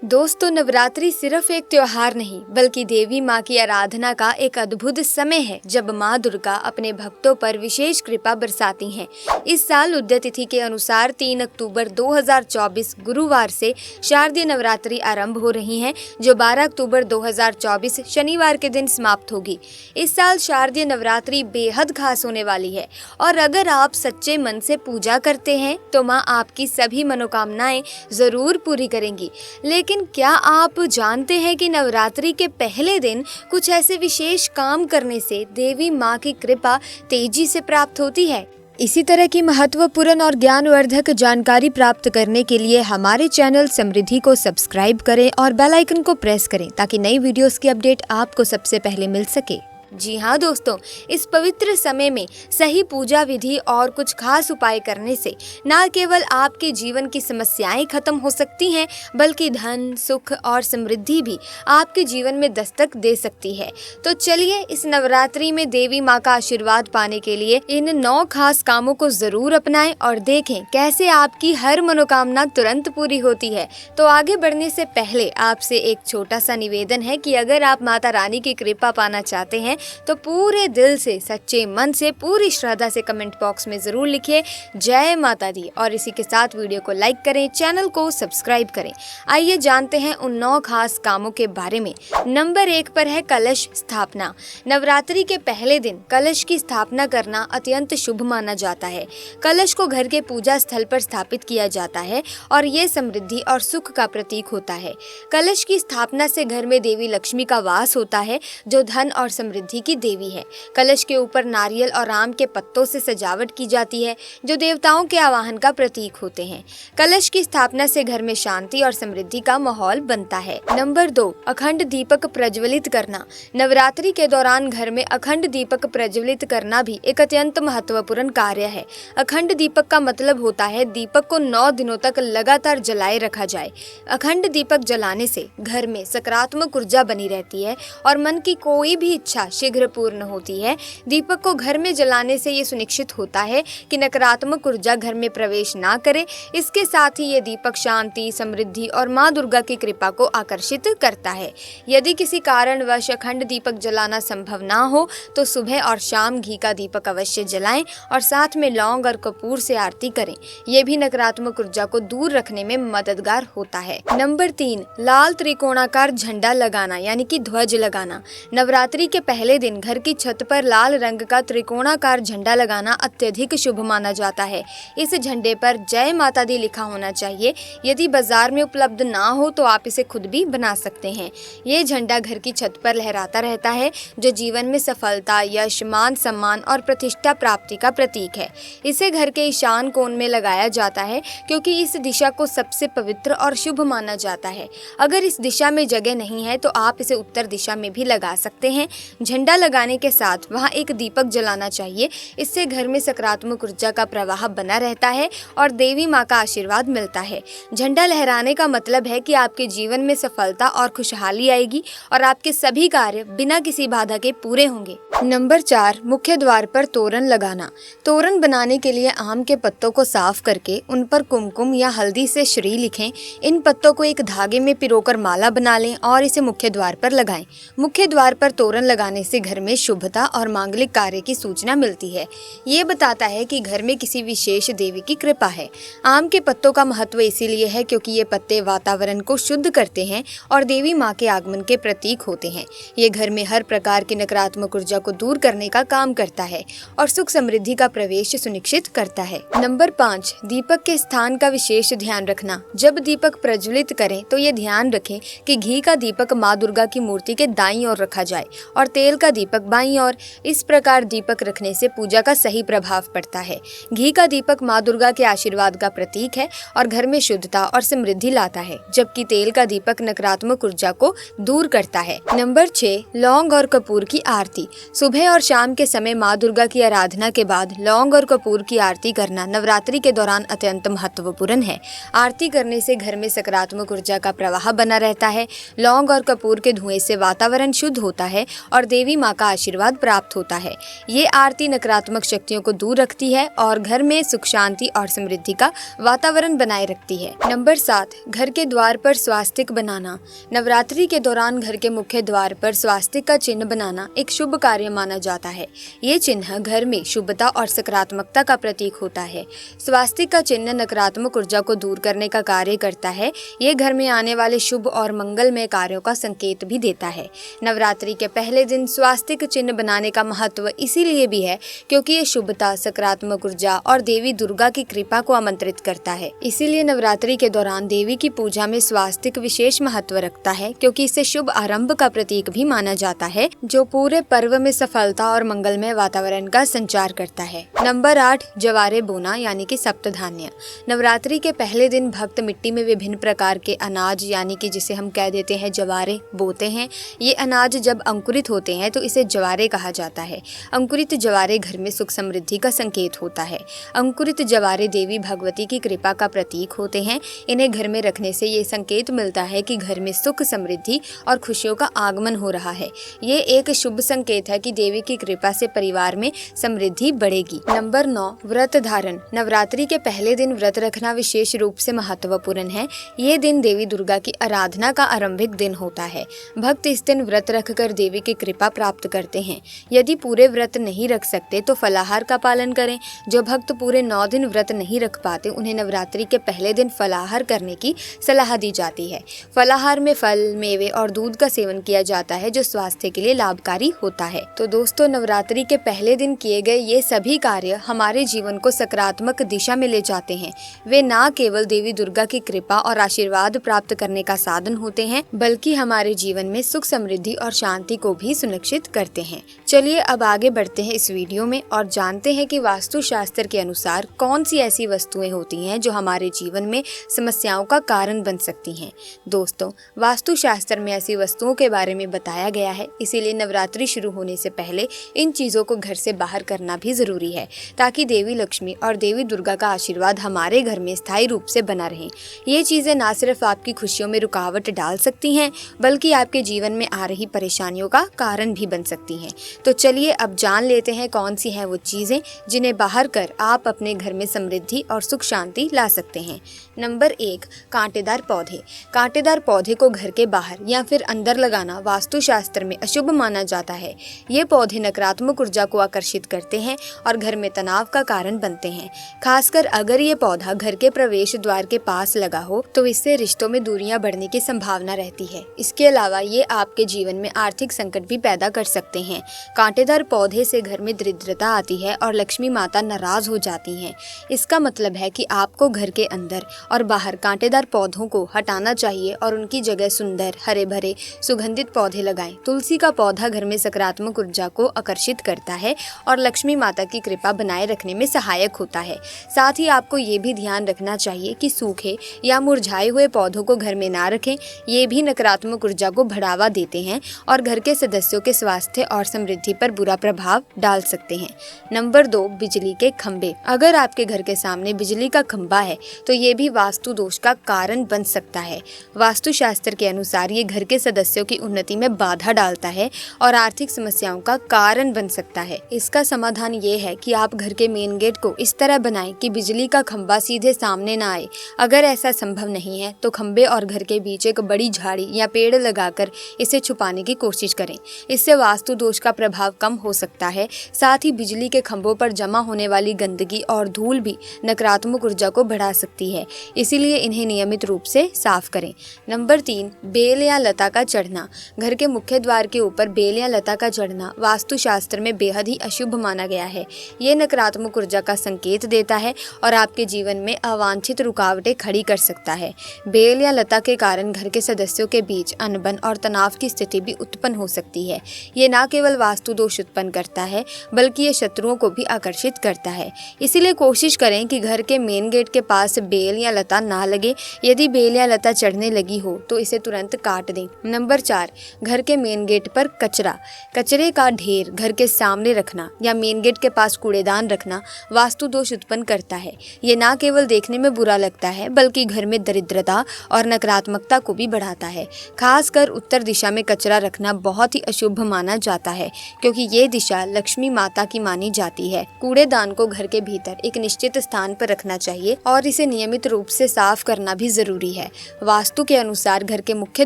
दोस्तों, नवरात्रि सिर्फ एक त्योहार नहीं बल्कि देवी माँ की आराधना का एक अद्भुत समय है जब माँ दुर्गा अपने भक्तों पर विशेष कृपा बरसाती हैं। इस साल उदय तिथि के अनुसार 3 अक्टूबर 2024 गुरुवार से शारदीय नवरात्रि आरंभ हो रही हैं, जो 12 अक्टूबर 2024 शनिवार के दिन समाप्त होगी। इस साल शारदीय नवरात्रि बेहद खास होने वाली है और अगर आप सच्चे मन से पूजा करते हैं तो माँ आपकी सभी मनोकामनाएं जरूर पूरी करेंगी। लेकिन क्या आप जानते हैं कि नवरात्रि के पहले दिन कुछ ऐसे विशेष काम करने से देवी माँ की कृपा तेजी से प्राप्त होती है? इसी तरह की महत्वपूर्ण और ज्ञानवर्धक जानकारी प्राप्त करने के लिए हमारे चैनल समृद्धि को सब्सक्राइब करें और बेल आइकन को प्रेस करें ताकि नई वीडियोस की अपडेट आपको सबसे पहले मिल सके। जी हाँ दोस्तों, इस पवित्र समय में सही पूजा विधि और कुछ खास उपाय करने से न केवल आपके जीवन की समस्याएं खत्म हो सकती हैं, बल्कि धन, सुख और समृद्धि भी आपके जीवन में दस्तक दे सकती है। तो चलिए इस नवरात्रि में देवी माँ का आशीर्वाद पाने के लिए इन 9 खास कामों को जरूर अपनाएं और देखें कैसे आपकी हर मनोकामना तुरंत पूरी होती है। तो आगे बढ़ने से पहले आपसे एक छोटा सा निवेदन है कि अगर आप माता रानी की कृपा पाना चाहते हैं तो पूरे दिल से, सच्चे मन से, पूरी श्रद्धा से कमेंट बॉक्स में जरूर लिखिए जय माता दी और इसी के साथ वीडियो को लाइक करें, चैनल को सब्सक्राइब करें। आइए जानते हैं उन 9 खास कामों के बारे में। नंबर 1 पर है कलश स्थापना। नवरात्रि के पहले दिन कलश की स्थापना करना अत्यंत शुभ माना जाता है। कलश को घर के पूजा स्थल पर स्थापित किया जाता है और ये समृद्धि और सुख का प्रतीक होता है। कलश की स्थापना से घर में देवी लक्ष्मी का वास होता है, जो धन और समृद्धि की देवी है। कलश के ऊपर नारियल और आम के पत्तों से सजावट की जाती है, जो देवताओं के आवाहन का प्रतीक होते हैं। कलश की स्थापना से घर में शांति और समृद्धि का माहौल बनता है। नंबर 2, अखंड दीपक प्रज्वलित करना। नवरात्रि के दौरान घर में अखंड दीपक प्रज्वलित करना भी एक अत्यंत महत्वपूर्ण कार्य है। अखंड दीपक का मतलब होता है दीपक को 9 दिनों तक लगातार जलाए रखा जाए। अखंड दीपक जलाने से घर में सकारात्मक ऊर्जा बनी रहती है और मन की कोई भी इच्छा शीघ्र पूर्ण होती है। दीपक को घर में जलाने से ये सुनिश्चित होता है कि नकारात्मक ऊर्जा घर में प्रवेश ना करे। इसके साथ ही ये दीपक शांति, समृद्धि और माँ दुर्गा की कृपा को आकर्षित करता है। यदि किसी कारणवश अखंड दीपक जलाना संभव ना हो तो सुबह और शाम घी का दीपक अवश्य जलाएं और साथ में लौंग और कपूर से आरती करें। ये भी नकारात्मक ऊर्जा को दूर रखने में मददगार होता है। नंबर 3, लाल त्रिकोणाकार झंडा लगाना यानी कि ध्वज लगाना। नवरात्रि के पहले दिन घर की छत पर लाल रंग का त्रिकोणाकार झंडा लगाना अत्यधिक शुभ माना जाता है। इस झंडे पर जय माता दी लिखा होना चाहिए। यदि बाजार में उपलब्ध ना हो तो आप इसे खुद भी बना सकते हैं। ये झंडा घर की छत पर लहराता रहता है, जो जीवन में सफलता, यश, मान सम्मान और प्रतिष्ठा प्राप्ति का प्रतीक है। इसे घर के ईशान कोण में लगाया जाता है क्योंकि इस दिशा को सबसे पवित्र और शुभ माना जाता है। अगर इस दिशा में जगह नहीं है तो आप इसे उत्तर दिशा में भी लगा सकते हैं। झंडा लगाने के साथ वहां एक दीपक जलाना चाहिए। इससे घर में सकारात्मक ऊर्जा का प्रवाह बना रहता है और देवी माँ का आशीर्वाद मिलता है। झंडा लहराने का मतलब है कि आपके जीवन में सफलता और खुशहाली आएगी और आपके सभी कार्य बिना किसी बाधा के पूरे होंगे। नंबर 4, मुख्य द्वार पर तोरण लगाना। तोरण बनाने के लिए आम के पत्तों को साफ करके उन पर कुमकुम या हल्दी से श्री लिखें। इन पत्तों को एक धागे में पिरोकर माला बना लें और इसे मुख्य द्वार पर लगाएं। मुख्य द्वार पर तोरण लगाने से घर में शुभता और मांगलिक कार्य की सूचना मिलती है। ये बताता है कि घर में किसी विशेष देवी की कृपा है। आम के पत्तों का महत्व इसीलिए है क्योंकि ये पत्ते वातावरण को शुद्ध करते हैं और देवी माँ के आगमन के प्रतीक होते हैं। ये घर में हर प्रकार की नकारात्मक ऊर्जा को दूर करने का काम करता है और सुख समृद्धि का प्रवेश सुनिश्चित करता है। नंबर 5, दीपक के स्थान का विशेष ध्यान रखना। जब दीपक प्रज्वलित करें तो ये ध्यान रखें कि घी का दीपक माँ दुर्गा की मूर्ति के दाईं ओर रखा जाए और तेल का दीपक बाईं ओर। इस प्रकार दीपक रखने से पूजा का सही प्रभाव पड़ता है। घी का दीपक माँ दुर्गा के आशीर्वाद का प्रतीक है और घर में शुद्धता और समृद्धि लाता है, जबकि तेल का दीपक नकारात्मक ऊर्जा को दूर करता है। नंबर 6, लौंग और कपूर की आरती। सुबह और शाम के समय माँ दुर्गा की आराधना के बाद लौंग और कपूर की आरती करना नवरात्रि के दौरान अत्यंत महत्वपूर्ण है। आरती करने से घर में सकारात्मक ऊर्जा का प्रवाह बना रहता है। लौंग और कपूर के धुएं से वातावरण शुद्ध होता है और देवी माँ का आशीर्वाद प्राप्त होता है। ये आरती नकारात्मक शक्तियों को दूर रखती है और घर में सुख शांति और समृद्धि का वातावरण बनाए रखती है। नंबर 7, घर के द्वार पर स्वास्तिक बनाना। नवरात्रि के दौरान घर के मुख्य द्वार पर स्वास्तिक का चिन्ह बनाना एक शुभ कार्य माना जाता है। ये चिन्ह घर में शुभता और सकारात्मकता का प्रतीक होता है। स्वास्तिक का चिन्ह नकारात्मक ऊर्जा को दूर करने का कार्य करता है। ये घर में आने वाले शुभ और मंगलमय कार्यों का संकेत भी देता है। नवरात्रि के पहले दिन स्वास्तिक चिन्ह बनाने का महत्व इसीलिए भी है क्योंकि ये शुभता, सकारात्मक ऊर्जा और देवी दुर्गा की कृपा को आमंत्रित करता है। इसीलिए नवरात्रि के दौरान देवी की पूजा में स्वास्तिक विशेष महत्व रखता है क्योंकि इसे शुभ आरंभ का प्रतीक भी माना जाता है जो पूरे पर्व में सफलता और मंगलमय वातावरण का संचार करता है। नंबर 8, जवारे बोना यानी कि सप्तधान्य। नवरात्रि के पहले दिन भक्त मिट्टी में विभिन्न प्रकार के अनाज यानी कि जिसे हम कह देते हैं जवारे बोते हैं। ये अनाज जब अंकुरित होते हैं तो इसे जवारे कहा जाता है। अंकुरित जवारे घर में सुख समृद्धि का संकेत होता है। अंकुरित जवारे देवी भगवती की कृपा का प्रतीक होते हैं। इन्हें घर में रखने से ये संकेत मिलता है कि घर में सुख समृद्धि और खुशियों का आगमन हो रहा है। ये एक शुभ संकेत है कि देवी की कृपा से परिवार में समृद्धि बढ़ेगी। नंबर 9, व्रत धारण। नवरात्रि के पहले दिन व्रत रखना विशेष रूप से महत्वपूर्ण है। ये दिन देवी दुर्गा की आराधना का आरंभिक दिन होता है। भक्त इस दिन व्रत रखकर देवी की कृपा प्राप्त करते हैं। यदि पूरे व्रत नहीं रख सकते तो फलाहार का पालन करें। जो भक्त पूरे 9 दिन व्रत नहीं रख पाते उन्हें नवरात्रि के पहले दिन फलाहार करने की सलाह दी जाती है। फलाहार में फल, मेवे और दूध का सेवन किया जाता है जो स्वास्थ्य के लिए लाभकारी होता है। तो दोस्तों, नवरात्रि के पहले दिन किए गए ये सभी कार्य हमारे जीवन को सकारात्मक दिशा में ले जाते हैं। वे न केवल देवी दुर्गा की कृपा और आशीर्वाद प्राप्त करने का साधन होते हैं बल्कि हमारे जीवन में सुख समृद्धि और शांति को भी सुनिश्चित करते हैं। चलिए अब आगे बढ़ते हैं इस वीडियो में और जानते हैं कि वास्तु शास्त्र के अनुसार कौन सी ऐसी वस्तुएं होती हैं जो हमारे जीवन में समस्याओं का कारण बन सकती हैं। दोस्तों, वास्तु शास्त्र में ऐसी वस्तुओं के बारे में बताया गया है, इसीलिए नवरात्रि शुरू होने से पहले इन चीजों को घर से बाहर करना भी जरूरी है ताकि देवी लक्ष्मी और देवी दुर्गा का आशीर्वाद हमारे घर में स्थायी रूप से बना रहे। ये चीजें न सिर्फ आपकी खुशियों में रुकावट डाल सकती हैं बल्कि आपके जीवन में आ रही परेशानियों का कारण भी बन सकती हैं। तो चलिए अब जान लेते हैं कौन सी हैं वो चीजें जिन्हें बाहर कर आप अपने घर में समृद्धि और सुख शांति ला सकते हैं। नंबर 1, कांटेदार पौधे। कांटेदार पौधे को घर के बाहर या फिर अंदर लगाना वास्तु शास्त्र में अशुभ माना जाता है। ये पौधे नकारात्मक ऊर्जा को आकर्षित करते हैं और घर में तनाव का कारण बनते हैं। खासकर अगर ये पौधा घर के प्रवेश द्वार के पास लगा हो तो इससे रिश्तों में दूरियां बढ़ने की संभावना रहती है। इसके अलावा ये आपके जीवन में आर्थिक संकट भी पैदा कर सकते हैं। कांटेदार पौधे से घर में दरिद्रता आती है और लक्ष्मी माता नाराज हो जाती हैं। इसका मतलब है कि आपको घर के अंदर और बाहर कांटेदार पौधों को हटाना चाहिए और उनकी जगह सुंदर, हरे भरे, सुगंधित पौधे लगाएं। तुलसी का पौधा घर में सकारात्मक ऊर्जा को आकर्षित करता है और लक्ष्मी माता की कृपा बनाए रखने में सहायक होता है। साथ ही आपको ये भी ध्यान रखना चाहिए कि सूखे या मुरझाए हुए पौधों को घर में ना रखें। ये भी नकारात्मक ऊर्जा को बढ़ावा देते हैं और घर के सदस्यों के स्वास्थ्य और समृद्धि पर बुरा प्रभाव डाल सकते हैं। नंबर 2, बिजली के खंभे। अगर आपके घर के सामने बिजली का खंभा है तो ये भी वास्तु दोष का कारण बन सकता है। वास्तु शास्त्र के अनुसार ये घर के सदस्यों की उन्नति में बाधा डालता है और आर्थिक समस्याओं का कारण बन सकता है। इसका समाधान ये है कि आप घर के मेन गेट को इस तरह बनाएं कि बिजली का खंभा सीधे सामने ना आए। अगर ऐसा संभव नहीं है तो खंभे और घर के बीच एक बड़ी झाड़ी या पेड़ लगाकर इसे छुपाने की कोशिश करें। इससे वास्तु दोष का प्रभाव कम हो सकता है। साथ ही बिजली के खंभों पर जमा होने वाली गंदगी और धूल भी नकारात्मक ऊर्जा को बढ़ा सकती है, इसीलिए इन्हें नियमित रूप से साफ करें। नंबर 3, बेल या लता का चढ़ना। घर के मुख्य द्वार के ऊपर बेल या लता का चढ़ना वास्तु शास्त्र में बेहद ही अशुभ माना गया है। ये नकारात्मक ऊर्जा का संकेत देता है और आपके जीवन में अवांछित रुकावटें खड़ी कर सकता है। बेल या लता के कारण घर के सदस्यों के बीच अनबन और तनाव की स्थिति भी उत्पन्न हो सकती है। ये न केवल वास्तु दोष उत्पन्न करता है बल्कि ये शत्रुओं को भी आकर्षित करता है। इसीलिए कोशिश करें कि घर के मेन गेट के पास बेल या लता ना लगे। यदि बेल या लता चढ़ने लगी हो तो इसे तुरंत काट दें। नंबर 4, घर के मेन गेट पर कचरा। कचरे का ढेर घर के सामने रखना या मेन गेट के पास कूड़ेदान रखना वास्तु दोष उत्पन्न करता है। ये न केवल देखने में बुरा लगता है बल्कि घर में दरिद्रता और नकारात्मकता को भी बढ़ाता है। खासकर उत्तर दिशा में कचरा रखना बहुत ही अशुभ शुभ माना जाता है, क्योंकि ये दिशा लक्ष्मी माता की मानी जाती है। कूड़ेदान को घर के भीतर एक निश्चित स्थान पर रखना चाहिए और इसे नियमित रूप से साफ करना भी जरूरी है। वास्तु के अनुसार घर के मुख्य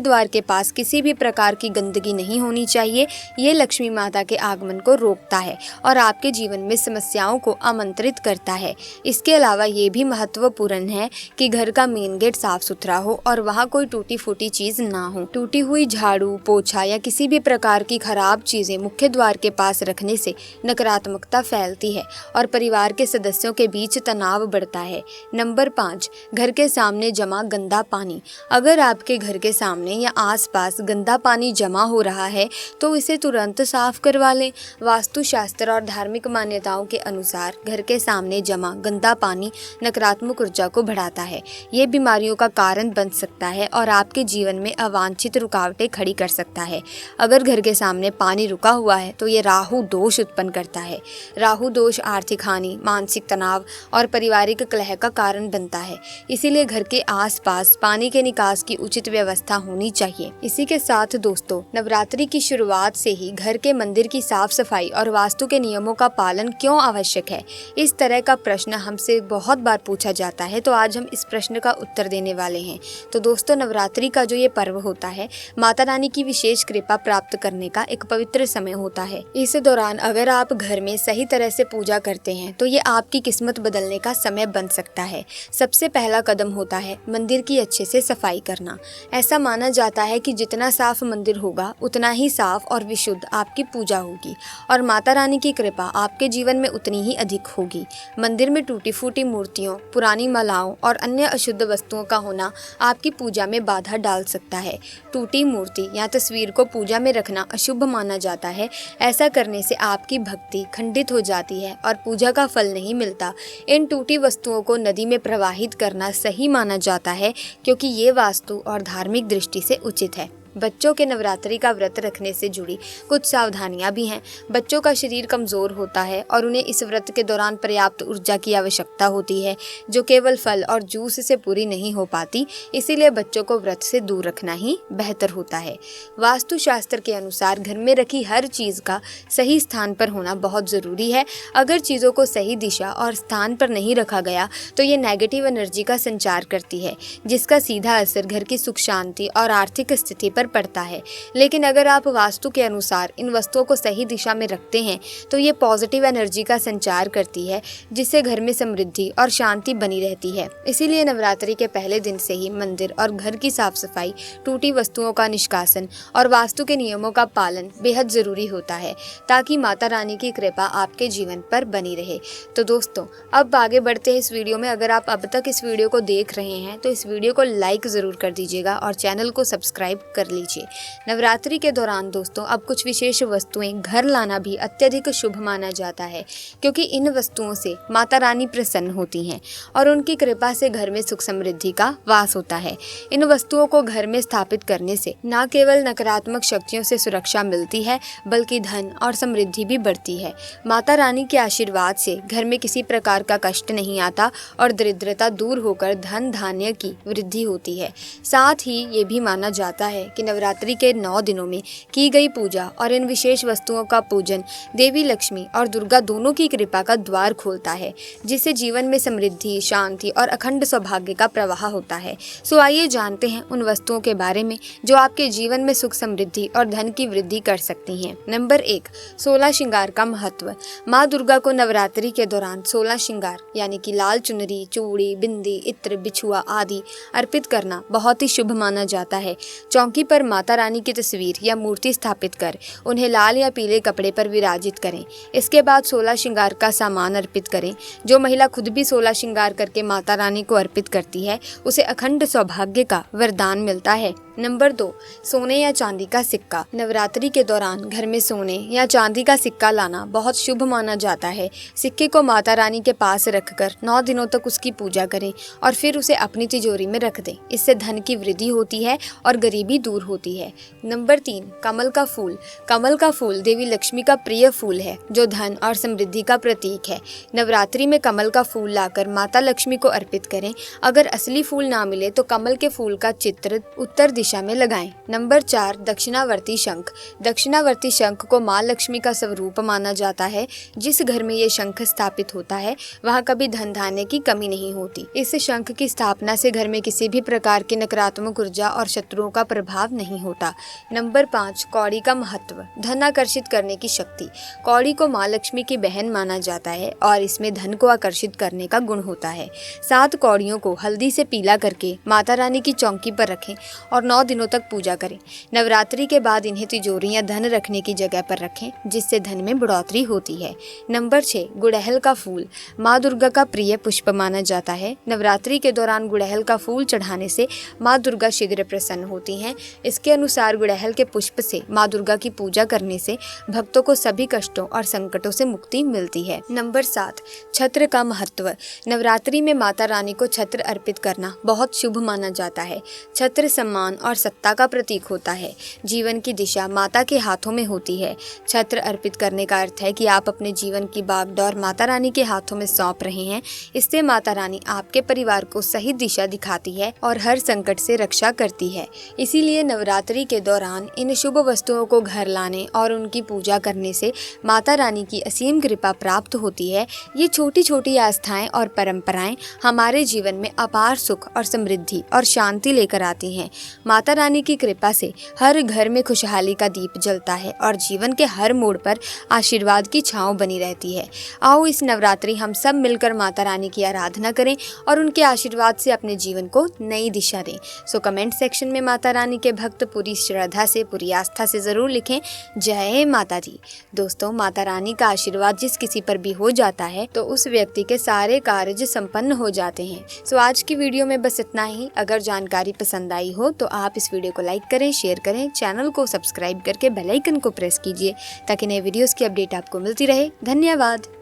द्वार के पास किसी भी प्रकार की गंदगी नहीं होनी चाहिए। ये लक्ष्मी माता के आगमन को रोकता है और आपके जीवन में समस्याओं को आमंत्रित करता है। इसके अलावा ये भी महत्वपूर्ण है कि घर का मेन गेट साफ सुथरा हो और वहाँ कोई टूटी फूटी चीज ना हो। टूटी हुई झाड़ू, पोछा या किसी भी प्रकार की खराब चीजें मुख्य द्वार के पास रखने से नकारात्मकता फैलती है और परिवार के सदस्यों के बीच तनाव बढ़ता है। नंबर 5, घर के सामने जमा गंदा पानी। अगर आपके घर के सामने या आसपास गंदा पानी जमा हो रहा है तो इसे तुरंत साफ करवा लें। वास्तुशास्त्र और धार्मिक मान्यताओं के अनुसार घर के सामने जमा गंदा पानी नकारात्मक ऊर्जा को बढ़ाता है। ये बीमारियों का कारण बन सकता है और आपके जीवन में अवांछित रुकावटें खड़ी कर सकता है। अगर घर के सामने पानी रुका हुआ है तो ये राहु दोष उत्पन्न करता है। राहु दोष आर्थिक हानि, मानसिक तनाव और पारिवारिक कलह का कारण बनता है। इसीलिए घर के आसपास पानी के निकास की उचित व्यवस्था होनी चाहिए। इसी के साथ दोस्तों, नवरात्रि की शुरुआत से ही घर के मंदिर की साफ सफाई और वास्तु के नियमों का पालन क्यों आवश्यक है, इस तरह का प्रश्न हमसे बहुत बार पूछा जाता है। तो आज हम इस प्रश्न का उत्तर देने वाले हैं। तो दोस्तों, नवरात्रि का जो ये पर्व होता है, माता रानी की विशेष कृपा प्राप्त करने का एक पवित्र समय होता है। इस दौरान अगर आप घर में सही तरह से पूजा करते हैं तो ये आपकी किस्मत बदलने का समय बन सकता है। सबसे पहला कदम होता है मंदिर की अच्छे से सफाई करना। ऐसा माना जाता है कि जितना साफ मंदिर होगा उतना ही साफ और विशुद्ध आपकी पूजा होगी और माता रानी की कृपा आपके जीवन में उतनी ही अधिक होगी। मंदिर में टूटी फूटी मूर्तियों, पुरानी मालाओं और अन्य अशुद्ध वस्तुओं का होना आपकी पूजा में बाधा डाल सकता है। टूटी मूर्ति या तस्वीर को पूजा में रखना अशुभ माना जाता है। ऐसा करने से आपकी भक्ति खंडित हो जाती है और पूजा का फल नहीं मिलता। इन टूटी वस्तुओं को नदी में प्रवाहित करना सही माना जाता है, क्योंकि ये वास्तु और धार्मिक दृष्टि से उचित है। बच्चों के नवरात्रि का व्रत रखने से जुड़ी कुछ सावधानियां भी हैं। बच्चों का शरीर कमज़ोर होता है और उन्हें इस व्रत के दौरान पर्याप्त ऊर्जा की आवश्यकता होती है, जो केवल फल और जूस से पूरी नहीं हो पाती। इसीलिए बच्चों को व्रत से दूर रखना ही बेहतर होता है। वास्तुशास्त्र के अनुसार घर में रखी हर चीज़ का सही स्थान पर होना बहुत ज़रूरी है। अगर चीज़ों को सही दिशा और स्थान पर नहीं रखा गया तो ये नेगेटिव एनर्जी का संचार करती है, जिसका सीधा असर घर की सुख शांति और आर्थिक स्थिति पर पड़ता है। लेकिन अगर आप वास्तु के अनुसार इन वस्तुओं को सही दिशा में रखते हैं तो ये पॉजिटिव एनर्जी का संचार करती है, जिससे घर में समृद्धि और शांति बनी रहती है। इसीलिए नवरात्रि के पहले दिन से ही मंदिर और घर की साफ सफाई, टूटी वस्तुओं का निष्कासन और वास्तु के नियमों का पालन बेहद जरूरी होता है, ताकि माता रानी की कृपा आपके जीवन पर बनी रहे। तो दोस्तों, अब आगे बढ़ते हैं इस वीडियो में। अगर आप अब तक इस वीडियो को देख रहे हैं तो इस वीडियो को लाइक जरूर कर दीजिएगा और चैनल को सब्सक्राइब कर लीजिए। नवरात्रि के दौरान दोस्तों, अब कुछ विशेष वस्तुएं घर लाना भी अत्यधिक शुभ माना जाता है, क्योंकि इन वस्तुओं से माता रानी प्रसन्न होती हैं और उनकी कृपा से घर में सुख समृद्धि का वास होता है। इन वस्तुओं को घर में स्थापित करने से न केवल नकारात्मक शक्तियों से सुरक्षा मिलती है, बल्कि धन और समृद्धि भी बढ़ती है। माता रानी के आशीर्वाद से घर में किसी प्रकार का कष्ट नहीं आता और दरिद्रता दूर होकर धन धान्य की वृद्धि होती है। साथ ही ये भी माना जाता है कि नवरात्रि के 9 दिनों में की गई पूजा और इन विशेष वस्तुओं का पूजन देवी लक्ष्मी और दुर्गा दोनों की कृपा का द्वार खोलता है, जिससे जीवन में समृद्धि, शांति और अखंड सौभाग्य का प्रवाह होता है। सो आइए जानते हैं उन वस्तुओं के बारे में जो आपके जीवन में सुख समृद्धि और धन की वृद्धि कर सकती हैं। नंबर 1, 16 श्रृंगार का महत्व। माँ दुर्गा को नवरात्रि के दौरान 16 श्रृंगार यानी कि लाल चुनरी, चूड़ी, बिंदी, इत्र, बिछुआ आदि अर्पित करना बहुत ही शुभ माना जाता है। चौकी पर माता रानी की तस्वीर या मूर्ति स्थापित कर उन्हें लाल या पीले कपड़े पर विराजित करें। इसके बाद 16 श्रृंगार का सामान अर्पित करें। जो महिला खुद भी 16 श्रृंगार करके माता रानी को अर्पित करती है, उसे अखंड सौभाग्य का वरदान मिलता है। नंबर 2, सोने या चांदी का सिक्का। नवरात्रि के दौरान घर में सोने या चांदी का सिक्का लाना बहुत शुभ माना जाता है। सिक्के को माता रानी के पास रखकर 9 दिनों तक उसकी पूजा करें और फिर उसे अपनी तिजोरी में रख दें। इससे धन की वृद्धि होती है और गरीबी दूर होती है। नंबर 3, कमल का फूल। कमल का फूल देवी लक्ष्मी का प्रिय फूल है जो धन और समृद्धि का प्रतीक है। नवरात्रि में कमल का फूल लाकर माता लक्ष्मी को अर्पित करें। अगर असली फूल ना मिले तो कमल के फूल का चित्र उत्तर दिशा में लगाएं। नंबर 4, दक्षिणावर्ती शंख। दक्षिणावर्ती शंख को माँ लक्ष्मी का स्वरूप माना जाता है। जिस घर में ये शंख स्थापित होता है वहाँ कभी धन धान्य की कमी नहीं होती। इस शंख की स्थापना से घर में किसी भी प्रकार की नकारात्मक ऊर्जा और शत्रुओं का प्रभाव नहीं होता। नंबर 5, कौड़ी का महत्व। धन आकर्षित करने की शक्ति। कौड़ी को माँ लक्ष्मी की बहन माना जाता है और इसमें धन को आकर्षित करने का गुण होता है। 7 कौड़ियों को हल्दी से पीला करके माता रानी की चौकी पर रखें और 9 दिनों तक पूजा करें। नवरात्रि के बाद इन्हें तिजोरी या धन रखने की जगह पर रखें जिससे धन में बढ़ोतरी होती है। नंबर 6, गुड़हल का फूल। माँ दुर्गा का प्रिय पुष्प माना जाता है। नवरात्रि के दौरान गुड़हल का फूल चढ़ाने से माँ दुर्गा शीघ्र प्रसन्न होती हैं। इसके अनुसार गुड़हल के पुष्प से माँ दुर्गा की पूजा करने से भक्तों को सभी कष्टों और संकटों से मुक्ति मिलती है। नंबर 7, छत्र का महत्व। नवरात्रि में माता रानी को छत्र अर्पित करना बहुत शुभ माना जाता है। छत्र सम्मान और सत्ता का प्रतीक होता है। जीवन की दिशा माता के हाथों में होती है। छत्र अर्पित करने का अर्थ है कि आप अपने जीवन की बागडोर माता रानी के हाथों में सौंप रहे हैं। इससे माता रानी आपके परिवार को सही दिशा दिखाती है और हर संकट से रक्षा करती है। इसीलिए नवरात्रि के दौरान इन शुभ वस्तुओं को घर लाने और उनकी पूजा करने से माता रानी की असीम कृपा प्राप्त होती है। ये छोटी छोटी आस्थाएं और परंपराएं हमारे जीवन में अपार सुख और समृद्धि और शांति लेकर आती हैं। माता रानी की कृपा से हर घर में खुशहाली का दीप जलता है और जीवन के हर मोड़ पर आशीर्वाद की छांव बनी रहती है। आओ इस नवरात्रि हम सब मिलकर माता रानी की आराधना करें और उनके आशीर्वाद से अपने जीवन को नई दिशा दें। सो कमेंट सेक्शन में माता रानी के भक्त पूरी श्रद्धा से, पूरी आस्था से जरूर लिखें, जय माता दी। दोस्तों, माता रानी का आशीर्वाद जिस किसी पर भी हो जाता है तो उस व्यक्ति के सारे कार्य संपन्न हो जाते हैं। सो आज की वीडियो में बस इतना ही। अगर जानकारी पसंद आई हो तो आप इस वीडियो को लाइक करें, शेयर करें, चैनल को सब्सक्राइब करके बेल आइकन को प्रेस कीजिए ताकि नए वीडियोस की अपडेट आपको मिलती रहे। धन्यवाद।